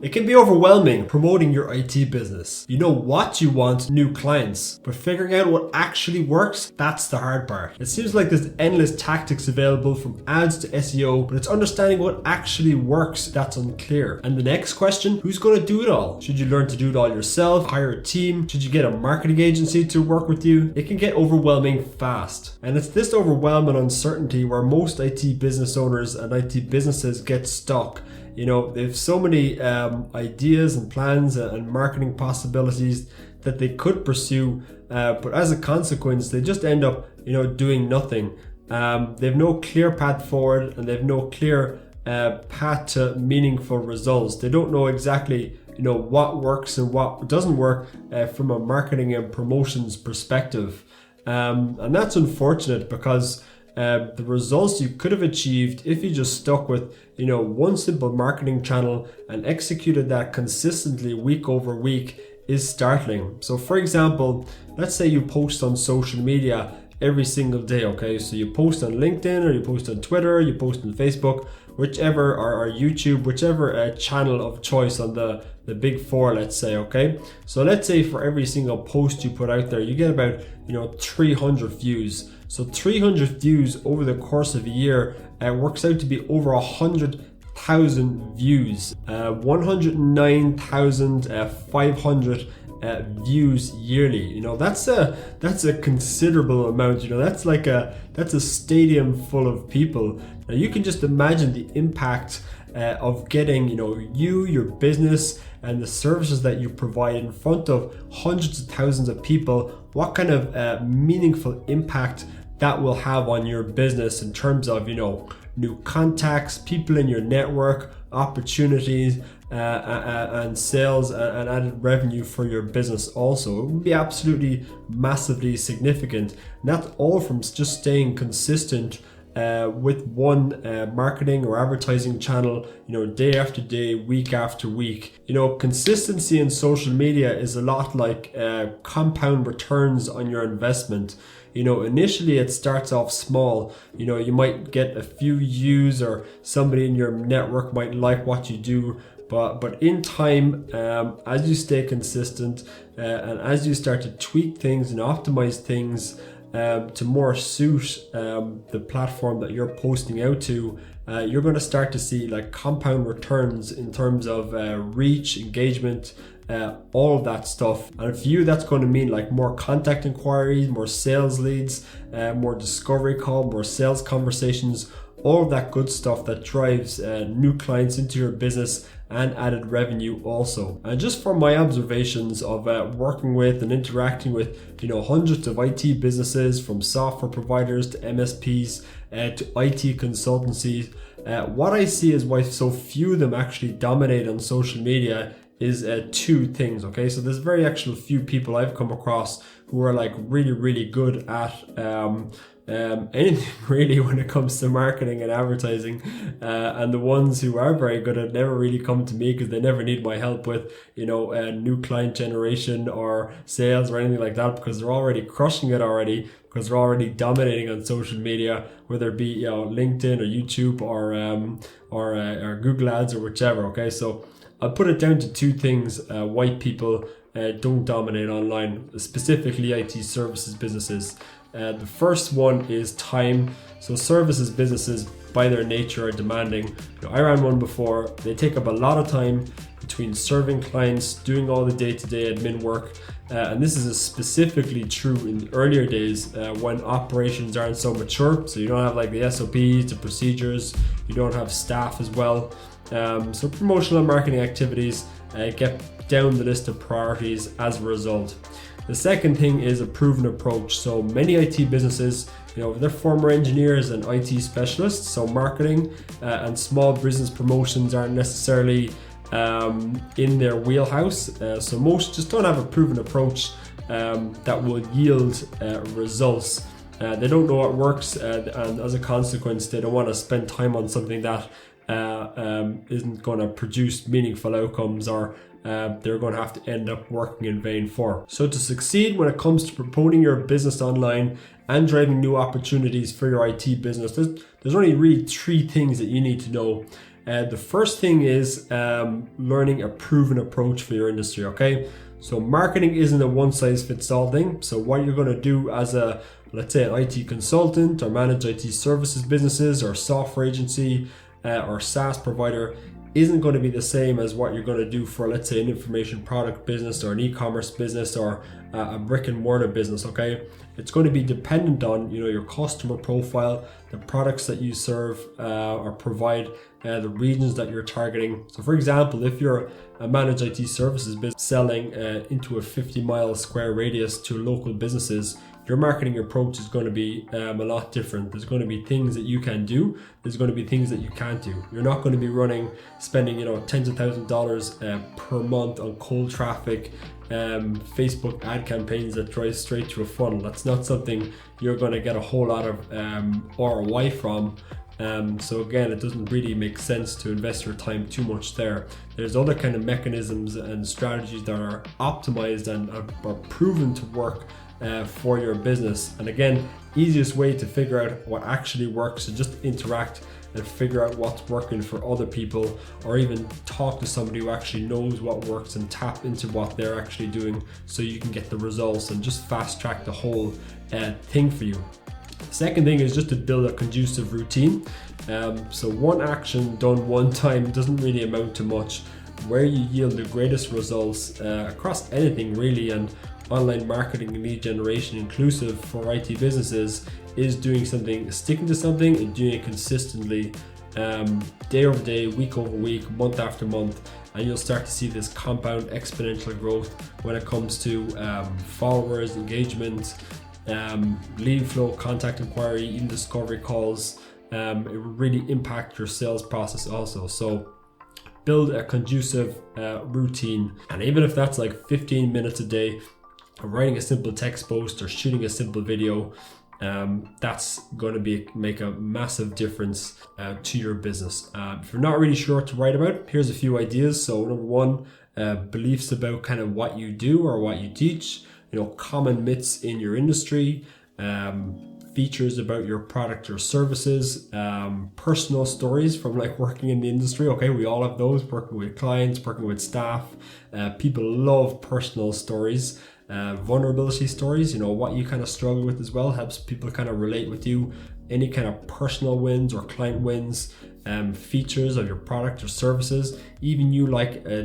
It can be overwhelming promoting your IT business. You know what you want, new clients, but figuring out what actually works, that's the hard part. It seems like there's endless tactics available from ads to SEO, but it's understanding what actually works that's unclear. And the next question, who's going to do it all? Should you learn to do it all yourself, hire a team? Should you get a marketing agency to work with you? It can get overwhelming fast. And it's this overwhelm and uncertainty where most IT business owners and IT businesses get stuck. You know, they have so many ideas and plans and marketing possibilities that they could pursue, but as a consequence, they just end up, doing nothing. They have no clear path forward, and they have no clear path to meaningful results. They don't know exactly, what works and what doesn't work from a marketing and promotions perspective. And that's unfortunate because the results you could have achieved if you just stuck with one simple marketing channel and executed that consistently week over week is startling. So for example, let's say you post on social media every single day, okay? So you post on LinkedIn, or you post on Twitter, you post on Facebook, whichever, or YouTube, whichever channel of choice on the big four, let's say, okay? So let's say for every single post you put out there, you get about 300 views. So 300 views over the course of a year works out to be over 100,000 views, 109,500 views yearly. That's a considerable amount. That's a stadium full of people. Now you can just imagine the impact of getting your business and the services that you provide in front of hundreds of thousands of people. What kind of meaningful impact that will have on your business in terms of new contacts, people in your network, opportunities, and sales and added revenue for your business also. It would be absolutely massively significant. And that's all from just staying consistent with one marketing or advertising channel, day after day, week after week. Consistency in social media is a lot like compound returns on your investment. Initially it starts off small. You might get a few views, or somebody in your network might like what you do. But in time, as you stay consistent and as you start to tweak things and optimize things to more suit the platform that you're posting out to, you're going to start to see like compound returns in terms of reach, engagement, all of that stuff. And for you, that's going to mean like more contact inquiries, more sales leads, more discovery call, more sales conversations, all of that good stuff that drives new clients into your business and added revenue also. And just from my observations of working with and interacting with hundreds of IT businesses, from software providers to MSPs to IT consultancies, what I see is why so few of them actually dominate on social media is two things. Okay, so there's very actual few people I've come across who are like really good at anything really when it comes to marketing and advertising, and the ones who are very good at never really come to me because they never need my help with new client generation or sales or anything like that, because they're already crushing it already, because they're already dominating on social media, whether it be LinkedIn or YouTube or Google Ads or whichever. Okay, so I'll put it down to two things why people don't dominate online, specifically IT services businesses. The first one is time. So services businesses by their nature are demanding. I ran one before. They take up a lot of time between serving clients, doing all the day-to-day admin work. And this is specifically true in the earlier days when operations aren't so mature. So you don't have like the SOPs, the procedures, you don't have staff as well. So promotional and marketing activities get down the list of priorities as a result. The second thing is a proven approach. So many IT businesses, they're former engineers and IT specialists, so marketing and small business promotions aren't necessarily in their wheelhouse. So most just don't have a proven approach that will yield results. They don't know what works, and as a consequence, they don't want to spend time on something that isn't going to produce meaningful outcomes, or they're going to have to end up working in vain for. So to succeed when it comes to promoting your business online and driving new opportunities for your IT business, there's only really three things that you need to know. The first thing is learning a proven approach for your industry, okay? So marketing isn't a one-size-fits-all thing. So what you're going to do as a, let's say, an IT consultant or managed IT services businesses or software agency or SaaS provider isn't going to be the same as what you're going to do for, let's say, an information product business or an e-commerce business or a brick and mortar business, okay? It's going to be dependent on, your customer profile, the products that you serve or provide, the regions that you're targeting. So for example, if you're a managed IT services business selling into a 50-mile square radius to local businesses, your marketing approach is going to be a lot different. There's going to be things that you can do. There's going to be things that you can't do. You're not going to be spending, tens of thousands of dollars per month on cold traffic, Facebook ad campaigns that drive straight to a funnel. That's not something you're going to get a whole lot of ROI from. So again, it doesn't really make sense to invest your time too much there. There's other kind of mechanisms and strategies that are optimized and are proven to work for your business. And again, easiest way to figure out what actually works is just interact and figure out what's working for other people, or even talk to somebody who actually knows what works and tap into what they're actually doing so you can get the results and just fast track the whole thing for you. Second thing is just to build a conducive routine. So one action done one time doesn't really amount to much. Where you yield the greatest results across anything really, and online marketing and lead generation inclusive for IT businesses, is doing something, sticking to something and doing it consistently, day over day, week over week, month after month, and you'll start to see this compound exponential growth when it comes to followers, engagement, lead flow, contact inquiry, even discovery calls. It will really impact your sales process also. So build a conducive routine, and even if that's like 15 minutes a day of writing a simple text post or shooting a simple video, that's going to make a massive difference to your business. If you're not really sure what to write about, here's a few ideas. So number one, beliefs about kind of what you do or what you teach, common myths in your industry, features about your product or services, personal stories from working in the industry. Okay, we all have those, working with clients, working with staff. People love personal stories. Vulnerability stories, what you kind of struggle with as well, helps people kind of relate with you. Any kind of personal wins or client wins, features of your product or services, even you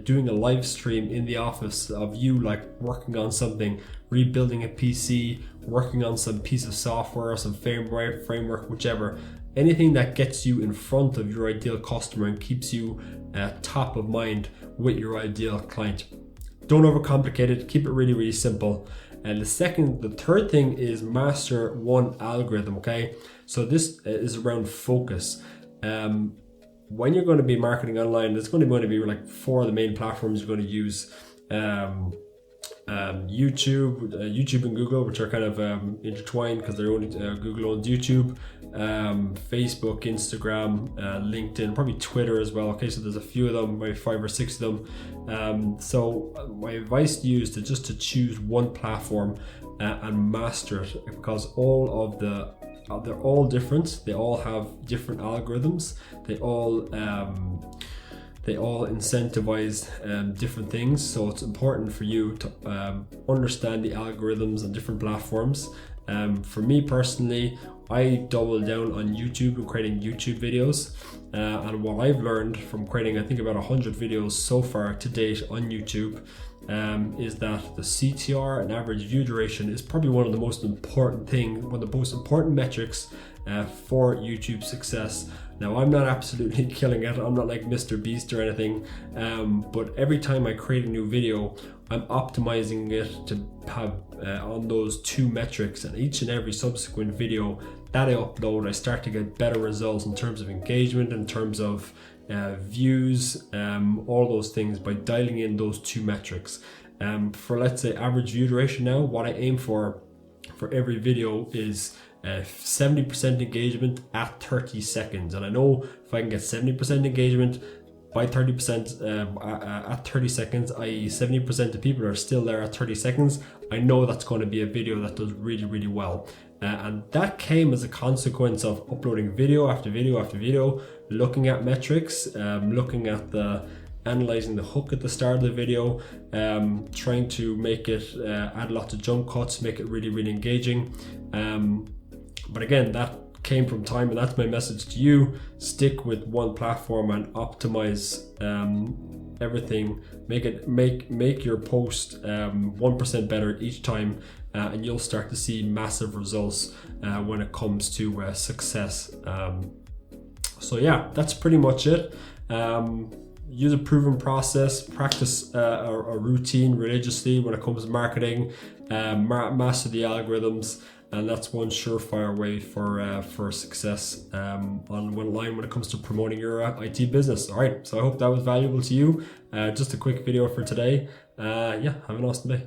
doing a live stream in the office of you working on something, rebuilding a PC, working on some piece of software or some framework, whichever. Anything that gets you in front of your ideal customer and keeps you top of mind with your ideal client. Don't overcomplicate it, keep it really, really simple. And the third thing is master one algorithm, okay? So this is around focus. When you're going to be marketing online, there's going to be four of the main platforms you're going to use. YouTube and Google, which are kind of intertwined because they're only Google owns YouTube, Facebook, Instagram, LinkedIn, probably Twitter as well. Okay, so there's a few of them, maybe 5 or 6 of them. So my advice to you is to choose one platform and master it, because they're all different. They all have different algorithms. They all incentivize different things, so it's important for you to understand the algorithms on different platforms. For me personally, I double down on YouTube and creating YouTube videos, and what I've learned from creating, I think, about 100 videos so far to date on YouTube, is that the CTR and average view duration is probably one of the most important metrics for YouTube success. Now, I'm not absolutely killing it. I'm not like Mr. Beast or anything, but every time I create a new video, I'm optimizing it to have on those two metrics, and each and every subsequent video that I upload, I start to get better results in terms of engagement, in terms of views, all those things by dialing in those two metrics. For, let's say, average view duration now, what I aim for every video is 70% engagement at 30 seconds. And I know if I can get 70% engagement by 30% at 30 seconds, i.e. 70% of people are still there at 30 seconds, I know that's going to be a video that does really, really well. And that came as a consequence of uploading video after video after video, looking at metrics, looking at analyzing the hook at the start of the video, trying to make it add lots of jump cuts, make it really, really engaging. But again, that came from time, and that's my message to you. Stick with one platform and optimize everything. Make your post 1% better each time, and you'll start to see massive results when it comes to success. So yeah, that's pretty much it. Use a proven process, practice a routine religiously when it comes to marketing, master the algorithms, and that's one surefire way for success online when it comes to promoting your IT business. All right, so I hope that was valuable to you. Just a quick video for today. Yeah, have an awesome day.